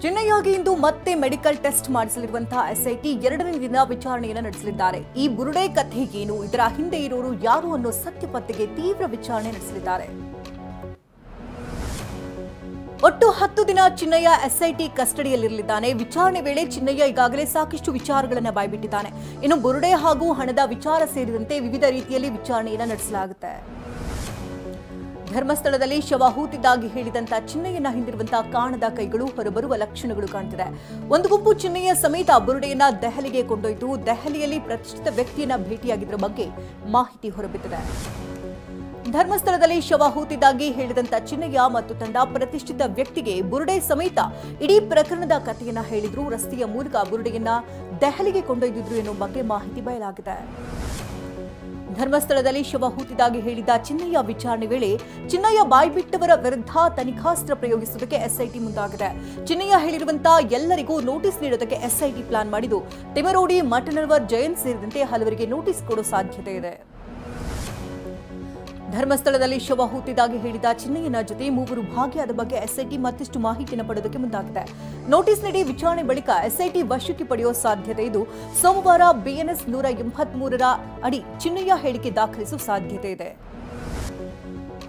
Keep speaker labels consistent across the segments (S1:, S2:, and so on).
S1: ಚಿನ್ನಯ್ಯಗೆ ಇಂದು ಮತ್ತೆ medical test ಮಾಡಿಸಲಿರುವಂತಹ SIT ಎರಡನೇ ದಿನ ವಿಚಾರಣೆಯನ್ನು ನಡೆಸಲಿದ್ದಾರೆ. ಈ ಬುರುಡೆ ಕಥೆ ಏನು, ಇದರ ಹಿಂದೆ ಇರೋರು ಯಾರು ಅನ್ನೋ ಸತ್ಯ ಪತ್ತೆಗೆ ತೀವ್ರ ವಿಚಾರಣೆ ನಡೆಸಲಿದ್ದಾರೆ. ಒಟ್ಟು 10 ದಿನ ಚಿನ್ನಯ್ಯ ಎಸ್ಐಟಿ ಕಸ್ಟಡಿಯಲ್ಲಿರಲಿದ್ದಾನೆ. ವಿಚಾರಣೆ ವೇಳೆ ಚಿನ್ನಯ್ಯ ಈಗಾಗಲೇ ಸಾಕಷ್ಟು ವಿಚಾರಗಳನ್ನು ಬಾಯ್ಬಿಟ್ಟಿದ್ದಾನೆ. ಇನ್ನು ಬುರುಡೆ ಹಾಗೂ ಹಣದ ವಿಚಾರ ಸೇರಿದಂತೆ ವಿವಿಧ ರೀತಿಯಲ್ಲಿ ವಿಚಾರಣೆಯನ್ನು ನಡೆಸಲಾಗುತ್ತೆ. ಧರ್ಮಸ್ಥಳದಲ್ಲಿ ಶವ ಹೂತಿದ್ದಾಗಿ ಹೇಳಿದಂತ ಚಿನ್ನಯ್ಯನ ಹಿಂದಿರುವಂತಹ ಕಾಣದ ಕೈಗಳು ಹೊರಬರುವ ಲಕ್ಷಣಗಳು ಕಾಣ್ತಿದೆ. ಒಂದು ಗುಂಪು ಚಿನ್ನಯ್ಯ ಸಮೇತ ಬುರುಡೆಯನ್ನ ದೆಹಲಿಗೆ ಕೊಂಡೊಯ್ದು ದೆಹಲಿಯಲ್ಲಿ ಪ್ರತಿಷ್ಠಿತ ವ್ಯಕ್ತಿಯನ್ನ ಭೇಟಿಯಾಗಿದ್ದರ ಬಗ್ಗೆ ಮಾಹಿತಿ ಹೊರಬಿದ್ದಿದೆ. ಧರ್ಮಸ್ಥಳದಲ್ಲಿ ಶವ ಹೂತಿದ್ದಾಗಿ ಹೇಳಿದಂತ ಚಿನ್ನಯ್ಯ ಮತ್ತು ತಂಡ ಪ್ರತಿಷ್ಠಿತ ವ್ಯಕ್ತಿಗೆ ಬುರುಡೆ ಸಮೇತ ಇಡೀ ಪ್ರಕರಣದ ಕಥೆಯನ್ನ ಹೇಳಿದ್ರು. ರಸ್ತೆಯ ಮೂಲಕ ಬುರುಡೆಯನ್ನ ದೆಹಲಿಗೆ ಕೊಂಡೊಯ್ದಿದ್ರು ಎನ್ನುವ ಬಗ್ಗೆ ಮಾಹಿತಿ ಬಯಲಾಗಿದೆ. ಧರ್ಮಸ್ಥಳದಲ್ಲಿ ಶವ ಹೂತಿದ್ದಾಗಿ ಹೇಳಿದ ಚಿನ್ನಯ್ಯ ವಿಚಾರಣೆ ವೇಳೆ ಚಿನ್ನಯ್ಯ ಬಾಯ್ಬಿಟ್ಟವರ ವಿರುದ್ಧ ತನಿಖಾಸ್ತ್ರ ಪ್ರಯೋಗಿಸುವುದಕ್ಕೆ ಎಸ್ಐಟಿ ಮುಂದಾಗಿದೆ. ಚಿನ್ನಯ್ಯ ಹೇಳಿರುವಂತಹ ಎಲ್ಲರಿಗೂ ನೋಟಿಸ್ ನೀಡೋದಕ್ಕೆ ಎಸ್ಐಟಿ ಪ್ಲಾನ್ ಮಾಡಿದ್ದು ತಿಮರೋಡಿ, ಮಠನವರ್, ಜಯಂತ್ ಸೇರಿದಂತೆ ಹಲವರಿಗೆ ನೋಟಿಸ್ ಕೊಡೋ ಸಾಧ್ಯತೆ ಇದೆ. ಧರ್ಮಸ್ಥಳದಲ್ಲಿ ಶವ ಹೂತಿದ್ದಾಗಿ ಹೇಳಿದ ಚಿನ್ನಯ್ಯನ ಜೊತೆ 3 ಭಾಗಿಯಾದ ಬಗ್ಗೆ ಎಸ್ಐಟಿ ಮತ್ತಷ್ಟು ಮಾಹಿತಿಯನ್ನು ಪಡೆಯೋದಕ್ಕೆ ಮುಂದಾಗಿದೆ. ನೋಟಿಸ್ ನೀಡಿ ವಿಚಾರಣೆ ಬಳಿಕ ಎಸ್ಐಟಿ ವಶಕ್ಕೆ ಪಡೆಯುವ ಸಾಧ್ಯತೆ ಇದ್ದು ಸೋಮವಾರ ಬಿಎನ್ಎಸ್ 183 ಅಡಿ ಚಿನ್ನಯ್ಯ ಹೇಳಿಕೆ ದಾಖಲಿಸುವ ಸಾಧ್ಯತೆ ಇದೆ.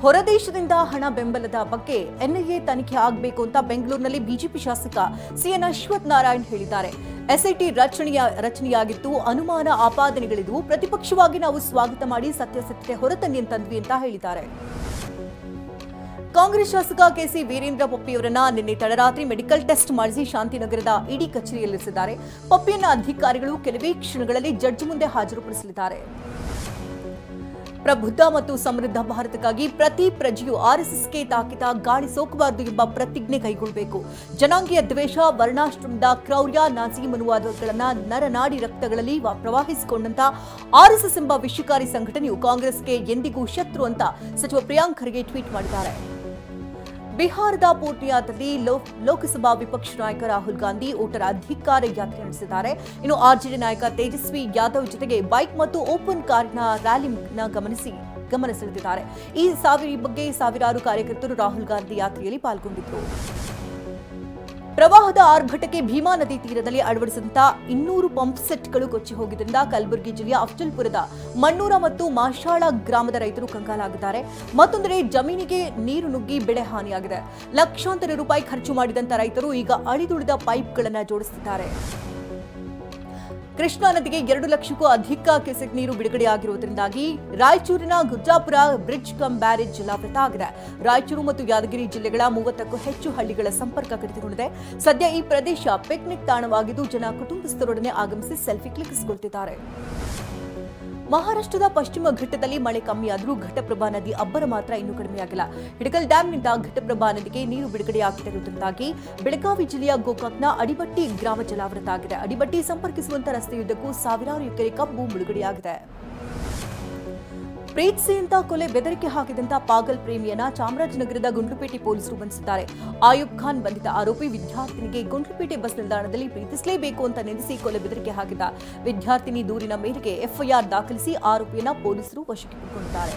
S1: ಹೊರದೇಶದಿಂದ ಹಣ ಬೆಂಬಲದ ಬಗ್ಗೆ ಎನ್ಐಎ ತನಿಖೆ ಆಗಬೇಕು ಅಂತ ಬೆಂಗಳೂರಿನಲ್ಲಿ ಬಿಜೆಪಿ ಶಾಸಕ ಸಿಎನ್ ಅಶ್ವಥ್ ನಾರಾಯಣ್ ಹೇಳಿದ್ದಾರೆ. ಎಸ್ಐಟಿ ರಚನೆಯಾಗಿತ್ತು, ಅನುಮಾನ ಆಪಾದನೆಗಳಿದ್ವು, ಪ್ರತಿಪಕ್ಷವಾಗಿ ನಾವು ಸ್ವಾಗತ ಮಾಡಿ ಸತ್ಯಾಸತ್ಯತೆ ಹೊರತನ್ನಿ ಅಂತಂದ್ವಿ ಅಂತ ಹೇಳಿದ್ದಾರೆ. ಕಾಂಗ್ರೆಸ್ ಶಾಸಕ ಕೆಸಿ ವೀರೇಂದ್ರ ಪಪ್ಪಿಯವರನ್ನ ನಿನ್ನೆ ತಡರಾತ್ರಿ ಮೆಡಿಕಲ್ ಟೆಸ್ಟ್ ಮಾಡಿಸಿ ಶಾಂತಿನಗರದ ಇಡಿ ಕಚೇರಿಯಲ್ಲಿರಿಸಿದ್ದಾರೆ. ಪಪ್ಪಿಯನ್ನ ಅಧಿಕಾರಿಗಳು ಕೆಲವೇ ಕ್ಷಣಗಳಲ್ಲಿ ಜಡ್ಜ್ ಮುಂದೆ ಹಾಜರುಪಡಿಸಲಿದ್ದಾರೆ. ಪ್ರಬುದ್ಧ ಮತ್ತು ಸಮೃದ್ಧ ಭಾರತಕ್ಕಾಗಿ ಪ್ರತಿ ಪ್ರಜೆಯು ಆರ್ಎಸ್ಎಸ್ಗೆ ತಾಕಿತ ಗಾಳಿ ಸೋಕಬಾರದು ಎಂಬ ಪ್ರತಿಜ್ಞೆ ಕೈಗೊಳ್ಳಬೇಕು. ಜನಾಂಗೀಯ ದ್ವೇಷ, ವರ್ಣಾಶ್ರಮದ ಕ್ರೌರ್ಯ, ನಾಜಿ ಮನುವಾದಗಳನ್ನ ನರನಾಡಿ ರಕ್ತಗಳಲ್ಲಿ ಪ್ರವಾಹಿಸಿಕೊಂಡಂತ ಆರ್ಎಸ್ಎಸ್ ಎಂಬ ವಿಷಕಾರಿ ಸಂಘಟನೆಯು ಕಾಂಗ್ರೆಸ್ಗೆ ಎಂದಿಗೂ ಶತ್ರು ಅಂತ ಸಚಿವ ಪ್ರಿಯಾಂಕ್ ಖರ್ಗೆ ಟ್ವೀಟ್ ಮಾಡಿದ್ದಾರೆ. ಬಿಹಾರದ ಪೂರ್ಣಿಯಾದಲ್ಲಿ ಲೋಕಸಭಾ ವಿಪಕ್ಷ ನಾಯಕ ರಾಹುಲ್ ಗಾಂಧಿ ಓಟರ ಅಧಿಕಾರ ಯಾತ್ರೆ ನಡೆಸಿದ್ದಾರೆ. ಇನ್ನು ಆರ್ಜೆಡಿ ನಾಯಕ ತೇಜಸ್ವಿ ಯಾದವ್ ಜೊತೆಗೆ ಬೈಕ್ ಮತ್ತು ಓಪನ್ ಕಾರಿನ ರ್ಯಾಲಿನ ಗಮನ ಸೆಳೆದಿದ್ದಾರೆ. ಈ ಬಗ್ಗೆ ಸಾವಿರಾರು ಕಾರ್ಯಕರ್ತರು ರಾಹುಲ್ ಗಾಂಧಿ ಯಾತ್ರೆಯಲ್ಲಿ ಪಾಲ್ಗೊಂಡಿದ್ದರು. ಪ್ರವಾಹದ ಆರ್ಭಟಕ್ಕೆ ಭೀಮಾ ನದಿ ತೀರದಲ್ಲಿ ಅಳವಡಿಸಿದಂತ 200 ಪಂಪ್ ಸೆಟ್ಗಳು ಕೊಚ್ಚಿ ಹೋಗಿದ್ದರಿಂದ ಕಲಬುರಗಿ ಜಿಲ್ಲೆಯ ಅಫ್ಜಲ್ಪುರದ ಮಣ್ಣೂರ ಮತ್ತು ಮಾಶಾಳ ಗ್ರಾಮದ ರೈತರು ಕಂಗಾಲಾಗಿದ್ದಾರೆ. ಮತ್ತೊಂದೆಡೆ ಜಮೀನಿಗೆ ನೀರು ನುಗ್ಗಿ ಬೆಳೆ ಹಾನಿಯಾಗಿದೆ. ಲಕ್ಷಾಂತರ ರೂಪಾಯಿ ಖರ್ಚು ಮಾಡಿದಂತ ರೈತರು ಈಗ ಅಳಿದುಳಿದ ಪೈಪ್ಗಳನ್ನು ಜೋಡಿಸುತ್ತಿದ್ದಾರೆ. ಕೃಷ್ಣಾ ನದಿಗೆ 2 ಲಕ್ಷಕ್ಕೂ ಅಧಿಕ ಕ್ಯೂಸೆಕ್ ನೀರು ಬಿಡುಗಡೆಯಾಗಿರುವುದರಿಂದಾಗಿ ರಾಯಚೂರಿನ ಗುಜ್ಜಾಪುರ ಬ್ರಿಡ್ಜ್ ಕಮ್ ಬ್ಯಾರೇಜ್ ಜಲಾವೃತ ಆಗಿದೆ. ರಾಯಚೂರು ಮತ್ತು ಯಾದಗಿರಿ ಜಿಲ್ಲೆಗಳ 30ಕ್ಕೂ ಹೆಚ್ಚು ಹಳ್ಳಿಗಳ ಸಂಪರ್ಕ ಕಡಿತಗೊಂಡಿದೆ. ಸದ್ಯ ಈ ಪ್ರದೇಶ ಪಿಕ್ನಿಕ್ ತಾಣವಾಗಿದ್ದು ಜನ ಕುಟುಂಬಸ್ಥರೊಡನೆ ಆಗಮಿಸಿ ಸೆಲ್ಫಿ ಕ್ಲಿಕ್ಕಿಸಿಕೊಳ್ತಿದ್ದಾರೆ. ಮಹಾರಾಷ್ಟ್ರದ ಪಶ್ಚಿಮ ಘಟ್ಟದಲ್ಲಿ ಮಳೆ ಕಮ್ಮಿಯಾದರೂ ಘಟಪ್ರಭಾ ನದಿ ಅಬ್ಬರ ಮಾತ್ರ ಇನ್ನೂ ಕಡಿಮೆಯಾಗಿಲ್ಲ. ಹಿಡಕಲ್ ಡ್ಯಾಂನಿಂದ ಘಟಪ್ರಭಾ ನದಿಗೆ ನೀರು ಬಿಡುಗಡೆಯಾಗುತ್ತಿರುವುದರಿಂದಾಗಿ ಬೆಳಗಾವಿ ಜಿಲ್ಲೆಯ ಗೋಕಾಕ್ನ ಅಡಿಬಟ್ಟಿ ಗ್ರಾಮ ಜಲಾವೃತ ಆಗಿದೆ. ಅಡಿಬಟ್ಟಿ ಸಂಪರ್ಕಿಸುವಂತಹ ರಸ್ತೆಯುದ್ದಕ್ಕೂ ಸಾವಿರಾರು ಎಕರೆ ಕಬ್ಬು ಮುಳುಗಡೆಯಾಗಿದೆ. ಪ್ರೀತಿಸಿಯಂತ ಕೊಲೆ ಬೆದರಿಕೆ ಹಾಕಿದಂತ ಪಾಗಲ್ ಪ್ರೇಮಿಯನ್ನ ಚಾಮರಾಜನಗರದ ಗುಂಡ್ಲುಪೇಟೆ ಪೊಲೀಸರು ಬಂಧಿಸಿದ್ದಾರೆ. ಆಯುಬ್ ಖಾನ್ ಬಂಧಿತ ಆರೋಪಿ ವಿದ್ಯಾರ್ಥಿನಿಗೆ ಗುಂಡ್ಲುಪೇಟೆ ಬಸ್ ನಿಲ್ದಾಣದಲ್ಲಿ ಪ್ರೀತಿಸಲೇಬೇಕು ಅಂತ ನೆನೆಸಿ ಕೊಲೆ ಬೆದರಿಕೆ ಹಾಕಿದ. ವಿದ್ಯಾರ್ಥಿನಿ ದೂರಿನ ಮೇರೆಗೆ ಎಫ್ಐಆರ್ ದಾಖಲಿಸಿ ಆರೋಪಿಯನ್ನ ಪೊಲೀಸರು ವಶಕ್ಕೆ ಪಡೆದುಕೊಂಡಿದ್ದಾರೆ.